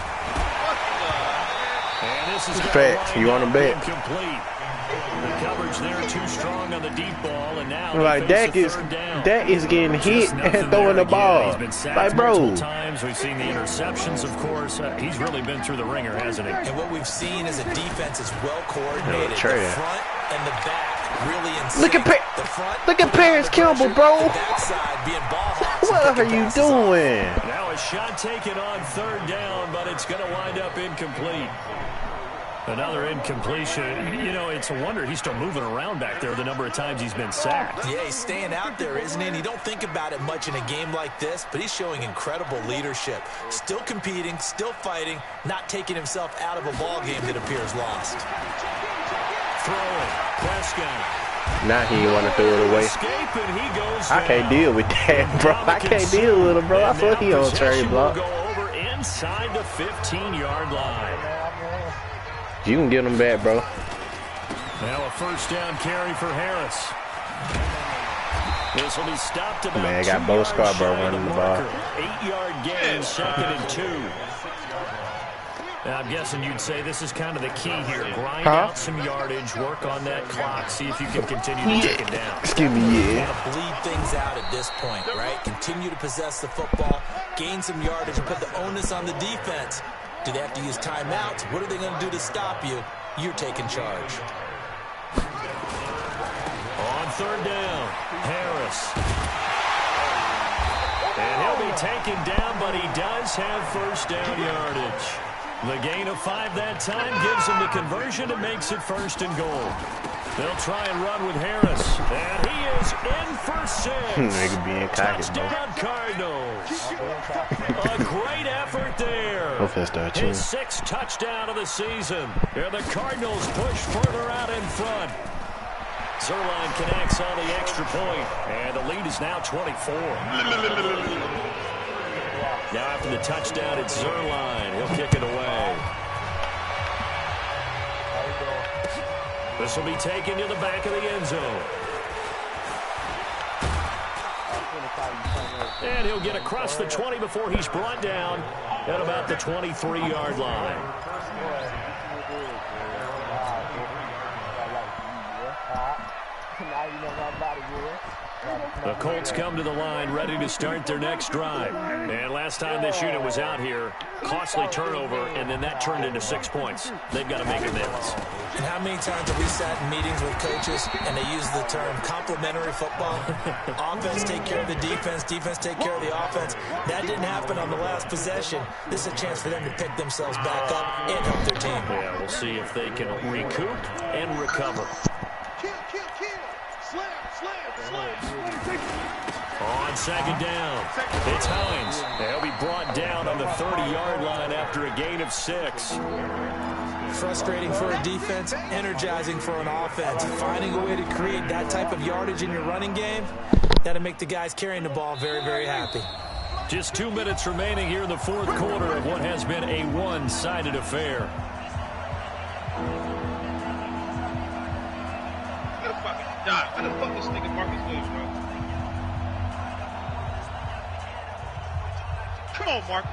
And this is fact. You want to bet? Incomplete. The coverage there too strong on the deep ball, and now like that is getting hit and throwing the ball. He's been sacked like, bro. multiple times. We've seen the interceptions, of course. He's really been through the ringer, hasn't he? And what we've seen is a defense is well coordinated. The front and the back really insane. Look at Paris Campbell, bro. The backside being ball hawks. What are you doing? Now a shot taken on third down, but it's going to wind up incomplete. Another incompletion. You know, it's a wonder he's still moving around back there the number of times he's been sacked. Yeah, he's staying out there, isn't he? And you don't think about it much in a game like this, but he's showing incredible leadership. Still competing, still fighting, not taking himself out of a ball game that appears lost. Throwing. Prescott. Now he want to throw it away. Escape, and he goes I can't deal with that, bro. I can't deal with him, bro. I thought he on trade block. Go over inside the 15-yard line. You can get him back, bro. Now a first down carry for Harris. This will be stopped about Man, I got Bo Scarborough running the ball. 8-yard gain, second and 2. Now I'm guessing you'd say this is kind of the key here. Grind out some yardage, work on that clock, see if you can continue to take it down. Excuse me, You want to bleed things out at this point, right? Continue to possess the football, gain some yardage, and put the onus on the defense. Do they have to use timeouts? What are they going to do to stop you? You're taking charge. On third down, Harris. And he'll be taken down, but he does have first down yardage. The gain of 5 that time gives him the conversion and makes it first and goal. They'll try and run with Harris. And he is in for 6. Touchdown, Cardinals. A great effort there. His 6th touchdown of the season. And the Cardinals push further out in front. Zerline connects on the extra point. And the lead is now 24. Now after the touchdown, it's Zerline. He'll kick it away. This will be taken to the back of the end zone. And he'll get across the 20 before he's brought down at about the 23-yard line. The Colts come to the line ready to start their next drive. And last time this unit was out here, costly turnover, and then that turned into 6 points. They've got to make amends. And how many times have we sat in meetings with coaches and they use the term complementary football? Offense take care of the defense, defense take care of the offense. That didn't happen on the last possession. This is a chance for them to pick themselves back up and help their team. Yeah, we'll see if they can recoup and recover. On second down, it's Hines. They'll be brought down on the 30-yard line after a gain of 6. Frustrating for a defense, energizing for an offense. Finding a way to create that type of yardage in your running game, that'll make the guys carrying the ball very, very happy. Just 2 minutes remaining here in the fourth quarter of what has been a one-sided affair. How the fuck this nigga Marcus Williams, bro? Come on, Marcus.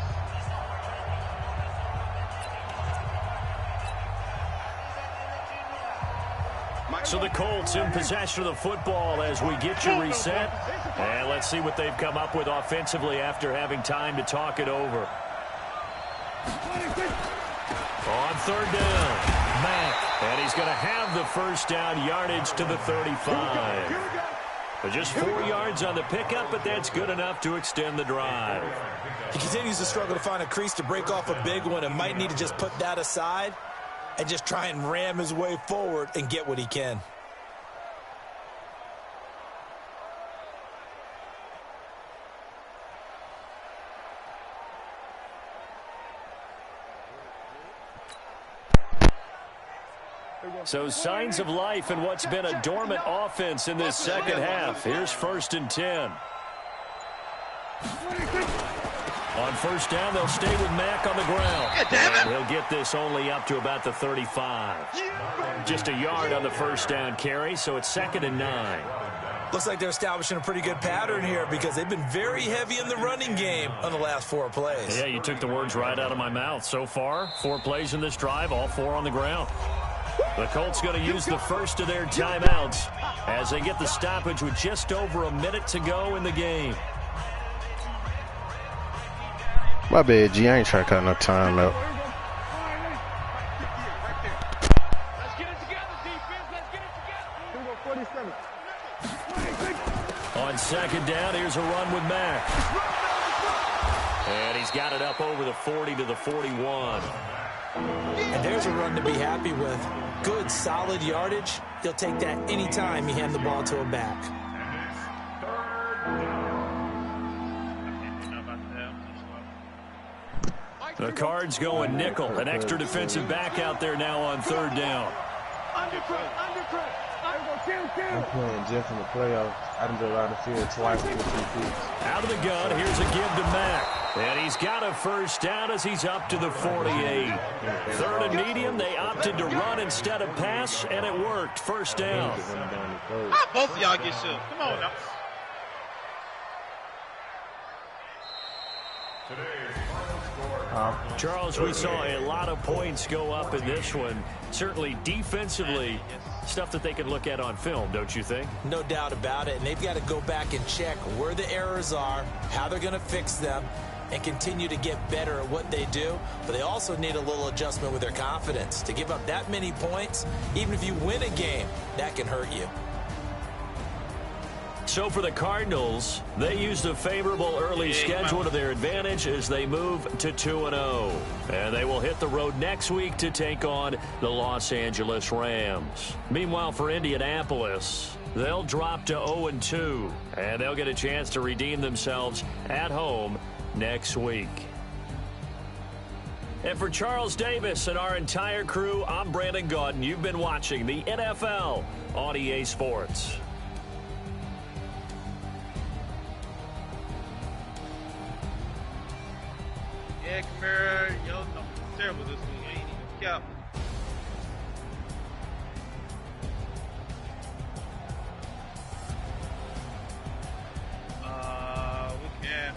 So the Colts in possession of the football as we get you reset. And let's see what they've come up with offensively after having time to talk it over. On third down, Mack. And he's going to have the first down, yardage to the 35. But just 4 yards on the pickup, but that's good enough to extend the drive. He continues to struggle to find a crease to break off a big one and might need to just put that aside and just try and ram his way forward and get what he can. So signs of life in what's been a dormant offense in this second half. Here's 1st and 10. On first down, they'll stay with Mack on the ground. And he'll get this only up to about the 35. Just a yard on the first down carry, so it's 2nd and 9. Looks like they're establishing a pretty good pattern here because they've been very heavy in the running game on the last 4 plays. Yeah, you took the words right out of my mouth. So far, 4 plays in this drive, all 4 on the ground. The Colts going to use the first of their timeouts as they get the stoppage with just over a minute to go in the game. My bad, G. I ain't trying to cut no time out. Let's get it together, defense. Let's get it together. 47. On second down, here's a run with Mack. And he's got it up over the 40 to the 41. And there's a run to be happy with. Good, solid yardage. He'll take that anytime you hand the ball to a back. The Cards going nickel. An extra defensive back out there now on 3rd down. I'm playing Jeff in the playoffs. I didn't go out the field twice with 2 picks. Out of the gun, here's a give to Mack. And he's got a first down as he's up to the 48. 3rd and medium, they opted to run instead of pass, and it worked. First down. How both of y'all get shook? Come on now. Charles, we saw a lot of points go up in this one. Certainly defensively, stuff that they can look at on film, don't you think? No doubt about it. And they've got to go back and check where the errors are, how they're going to fix them, and continue to get better at what they do. But they also need a little adjustment with their confidence. To give up that many points, even if you win a game, that can hurt you. So for the Cardinals, they used a favorable early schedule to their advantage as they move to 2-0. And they will hit the road next week to take on the Los Angeles Rams. Meanwhile, for Indianapolis, they'll drop to 0-2. And they'll get a chance to redeem themselves at home next week. And for Charles Davis and our entire crew, I'm Brandon Gaudin. You've been watching the NFL on EA Sports. Yeah, Kamara, yo, no, terrible this week. Ain't even cap. We can.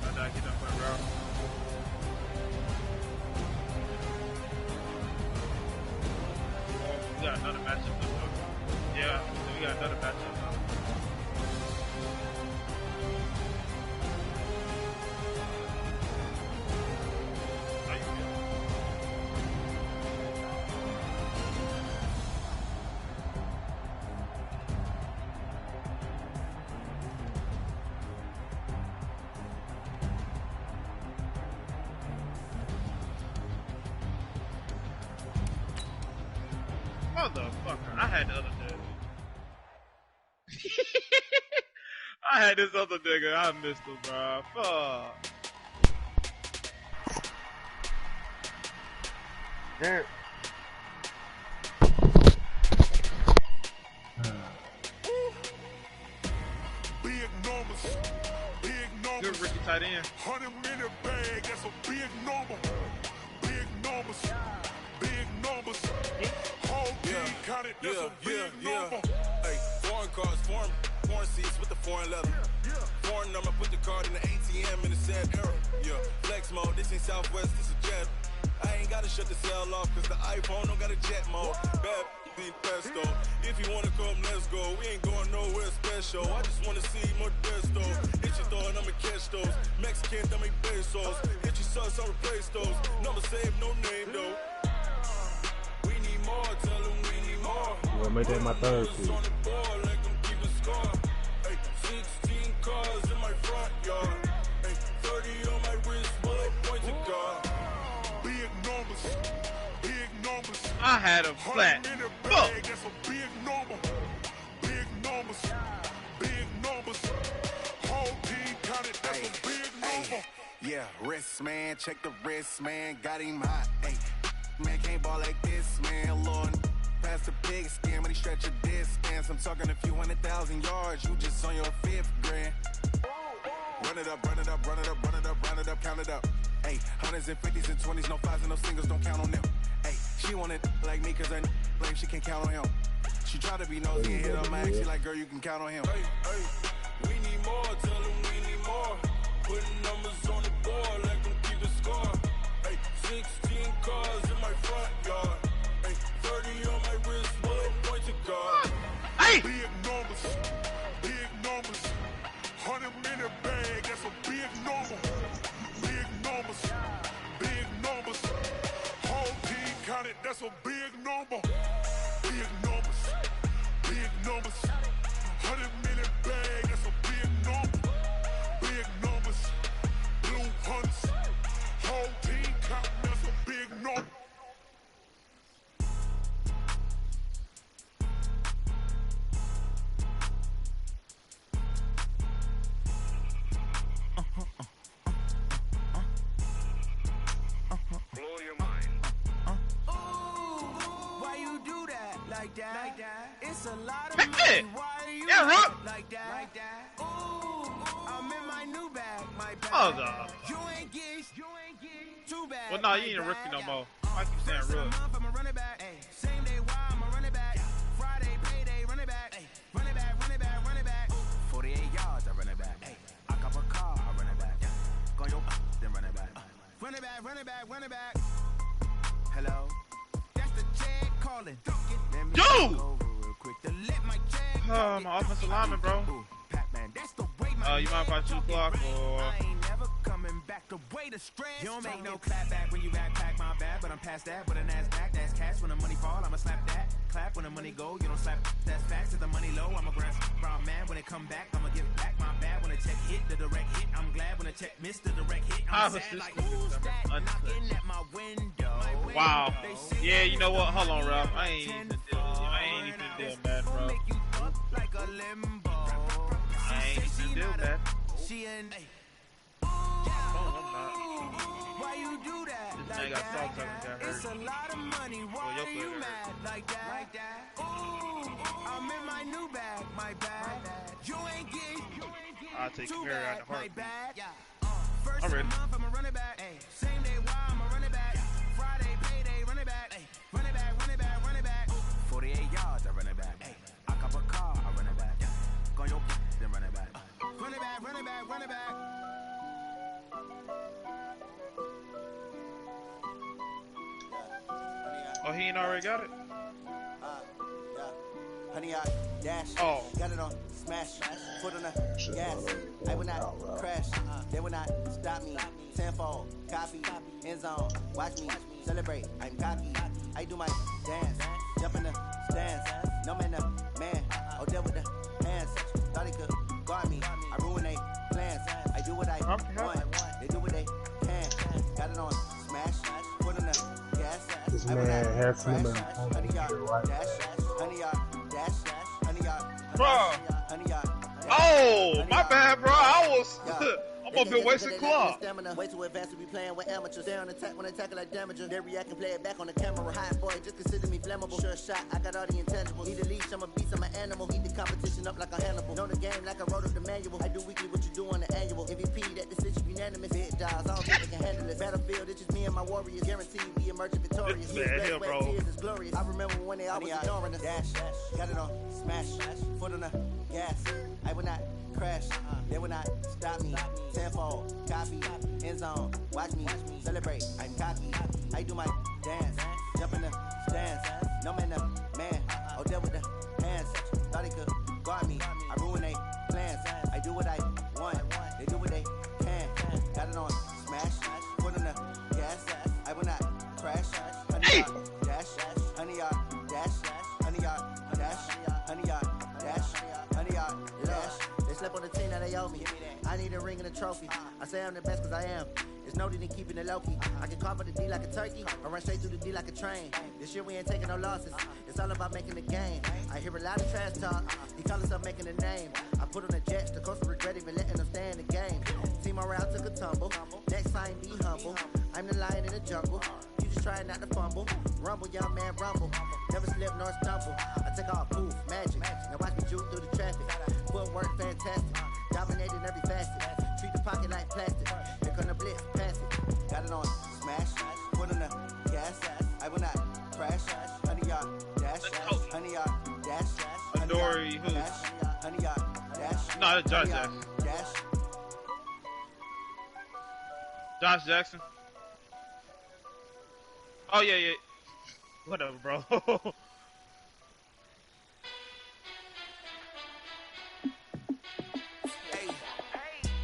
I gotta get up my route. We got another matchup. Yeah, we got another matchup. Motherfucker, I had the other dude. I had this other nigga, I missed him, bro. Fuck. Yeah. Good Ricky tight end. 100-minute bag, that's a big number. Big numbers. Big numbers. Whole team counted, that's a big number. Hey, foreign cards, foreign seats with the foreign leather. Foreign number, put the card in the ATM in the sad era. Yeah, flex mode, this ain't Southwest, this a jet. I ain't gotta shut the cell off, cause the iPhone don't got a jet mode. Bad being pesto. If you wanna come, let's go. We ain't going nowhere special. I just wanna see Modesto. Hit your thought, I'ma catch those. Mexican, I make pesos. Hit your sus, I'll replace those. Number saved, no name though. We need more We'll make that my third pick. 16 cars in my front yard. 30 on my wrist, bullet point to God. Big numbers, big numbers. I had him flat. Fuck. That's a big number. Big numbers, big numbers. Whole team counted, that's a big number. Yeah, wrist man, check the wrist man, got him hot. Hey, man can't ball like this, man. Lord, past the pig skin, but he stretch a distance. I'm talking a few 100,000 yards, you just on your 5th grand. Run it up, run it up, run it up, run it up, run it up, count it up. Hey, hundreds and 50s and 20s, no 5s and no singles, don't count on them. Hey, she want it like me, cause I blame she can't count on him. She try to be nosy and hit on my ex, she like, girl, you can count on him. Hey, hey, we need more, tell them we need more. Putting numbers on the board, like them keep the score. Hey, 16 cars in my front yard. Hey, 30 on my wrist, bullet point to God. Hey! big numbers, big numbers. 100-minute bag, that's a big number. Big numbers, big numbers. Whole team counted, that's a big number. Big numbers, big numbers. 100-minute bag, that's a big number. Big numbers, blue hunts. Whole team counting, that's a big number. It's a lot of money. Why are you like that? Ooh, I'm in my new bag, my bag. Oh, God. You ain't get too bad. Well, no, you ain't a rookie no more. I keep saying real. I'm a running back. Same day, why I'm a running back. Friday, payday, running back. Running back, running back, running back. 48 yards, I run it back. I cop a car, I run it back. Go your then run it back. Run it back, run it back, run it back. Hello? That's the check calling. Dude! My offensive lineman, bro. You mind if I choose block or? I ain't never coming back the way the stress. You don't make no clap back when you backpack my bad, but I'm past that with an ass back. That's cash when the money fall, I'ma slap that. Clap when the money go, you don't slap. That's facts. If the money low, I'm a grand brown man. When it come back, I'ma give back my bad. When the check hit, the direct hit. I'm glad when the check missed the direct hit. I'm sad like who's that knocking at my window? Wow. Yeah, you know what? Hold on, Ralph. I ain't even deal, man, bro. Like a limbo. I ain't even deal, man. She and why you do that? Like that? It's a lot of money. Why are you mad like that? Ooh, I'm in my new bag, my bag. You ain't get I'll take too care of bad, the my heart. bag. First I'm ready. month, I'm a running back. Same day, why I'm a running back. Friday, payday, running back. Running back, running back, running back. 48 yards, I run it back. I cop a car, I run it back. Go your then run it back. Run it back, run it back, run it back. Oh, he ain't already got it? Honey, I dash. Oh. Got it on smash. Foot on the gas. I will not crash. They will not stop me. Tenfold, copy, end zone. Watch me celebrate. I'm cocky. I do my dance. Jump in the stands. No man, the man. Oh, there with the hands. Thought he could guard me. I ruin they plans. I do what I want. They do what they can. Got it on smash. Foot on the gas. This I will man not has crash. him Honey, in yard right. dash. Honey, yard dash. Honey, yard. Bro. Honey, yard. Oh, my bad, bro. I'm up here wasting clock. Way too advanced to be playing with amateurs. They on attack when they tackle like damager. They react and play it back on the camera. High boy, just consider me flammable. Sure shot, I got all the intangibles. Need a leash, I'm a beast, I'm an animal. Heat the competition up like a Hannibal. Know the game like I wrote up the manual. I do weekly what you do on the annual. MVP, that decision unanimous. Big dials, I don't think they can handle it. Battlefield, it's just me and my warriors. Guaranteed we emerging victorious. Man, hell, bro. Tears is glorious. I remember when they always ignoring us. Dash, got it on smash. Foot on the gas. I will not crash. They will not stop me. Tenfold, copy, end zone. Watch me celebrate. I'm cocky. I do my dance. Jump in the stands. No man, the man. Oh, there with the hands. Thought he could guard me. I ruin they plans. I do what I want. They do what they can. Got it on smash. Foot on the gas. I will not crash. Honey, dash. Honey, 100 yard dash, 100 yard dash, 100 yard dash. They slept on the team that they owe me. I need a ring and a trophy. I say I'm the best cause I am. It's no need in keeping it low-key. I can carve up the D like a turkey, or run straight through the D like a train. This year we ain't taking no losses. It's all about making the game. I hear a lot of trash talk. He call himself making a name. I put on the Jets. The coach regret even letting them stay in the game. Team morale took a tumble. Next time, be humble. I'm the lion in the jungle. You just trying not to fumble. Rumble, young man, rumble. Never slip nor stumble. I take off, poof, magic. Now watch me juke through the traffic. Footwork fantastic. Dominating every facet. Treat the pocket like plastic. Here come the blitz, pass it. Got it on smash. Put on the gas. I will not crash. 100 yard dash. 100 yard dash. Adore who? 100 yard dash. No, it's Josh Jackson. Dash. Josh Jackson. Oh yeah, yeah. Whatever, bro.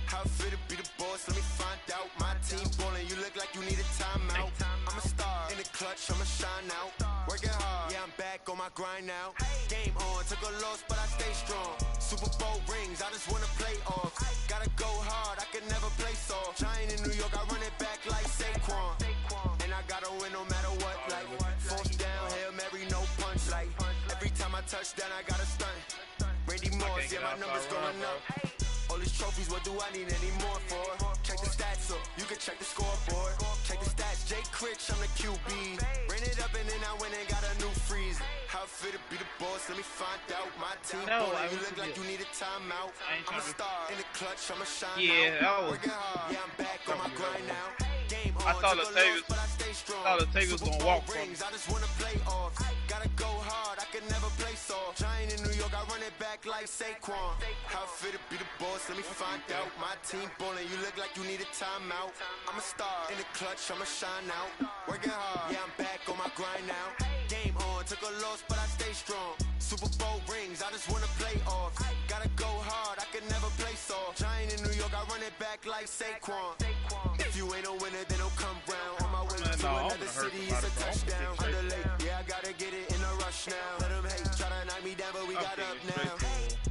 How fit to be the boss? Let me find out. My team ballin', you look like you need a timeout. I'm a star in the clutch, I'ma shine out. Working hard, yeah, I'm back on my grind now. Game on, took a loss, but I stay strong. Super Bowl rings, I just wanna play off. Gotta go hard, I can never play soft. Giant in New York, I run it back like Saquon. And I gotta win no matter what, like force down, Hail Mary, no punch, like every time I touch down, I gotta stunt. Randy Moss, yeah, my numbers going up. All these trophies, what do I need any more for? Check the stats up, you can check the scoreboard. Check the stats, Jake Critch, I'm the QB. Ran it up and then I went and got a new freeze. How fit to be the boss, let me find out. My team ballin', you look like you need a timeout. I'm a star in the clutch, I'ma shine out. Working hard, yeah, I'm back on my grind now. Game on, I thought Latavius gonna walk from me. I just wanna play off. Gotta go hard, I can never play soft. Giant in New York, I run it back like Saquon. How fit to be the boss, let me find out. My team ballin', you look like you need a timeout. I'm a star in the clutch, I'ma shine out. Working hard, yeah, I'm back on my grind now. Game on, took a loss, but I stay strong. Super Bowl rings, I just wanna play off. Gotta go hard, I can never play soft. Giant in New York, I run it back like Saquon. If you ain't a winner, then don't come round. On my way to another city, it's a touchdown. Underlay, yeah, I gotta get it in a rush now. Let them hate, try to knock me down, but we got up now.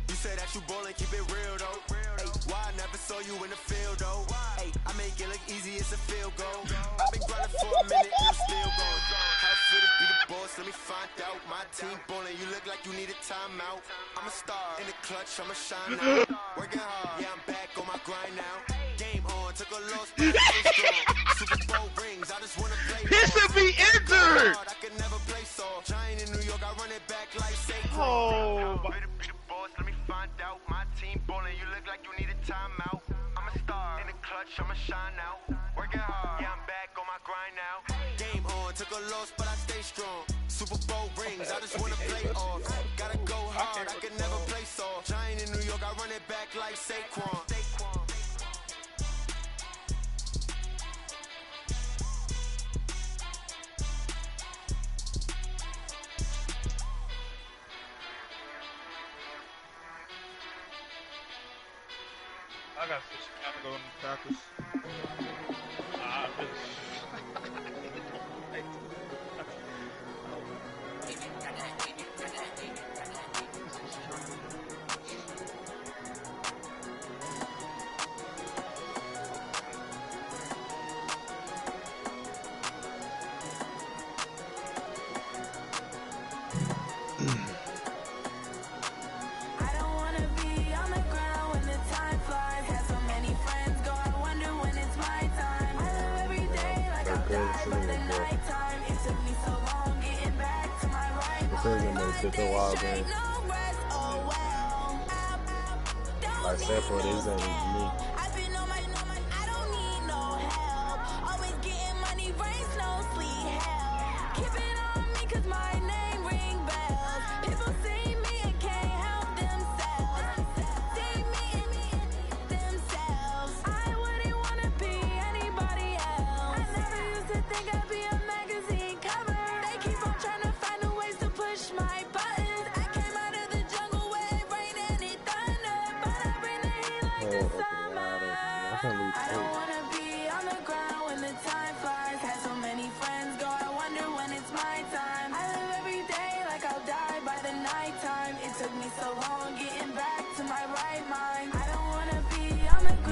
You say that you ballin', keep it real though. Hey, why I never saw you in the field though? Hey, I make it look easy, it's a field goal. I've been grinding for a minute, and I'm still going. How fit to be the boss, let me find out. My team ballin', you look like you need a timeout. I'm a star in the clutch, I'ma shine out. Working hard, yeah, I'm back on my grind now. Game on, took a loss, but I stay strong. Super Bowl rings, I just wanna play. He should be entered. I can never play soft. Giant in New York, I run it back like Saquon. Oh, Way to be the boss, let me find out. My team ballin', you look like you need a timeout. I'm a star in the clutch, I'ma shine out. Working hard, yeah, I'm back on my grind now. Game on, took a loss, but I stay strong. Super Bowl rings, I just wanna play off. Gotta go hard, I can never play soft. Giant in New York, I run it back like Saquon. I got to kind of go in the Packers. Took a while, man. Like Sanford is unique.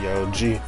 Yo, G.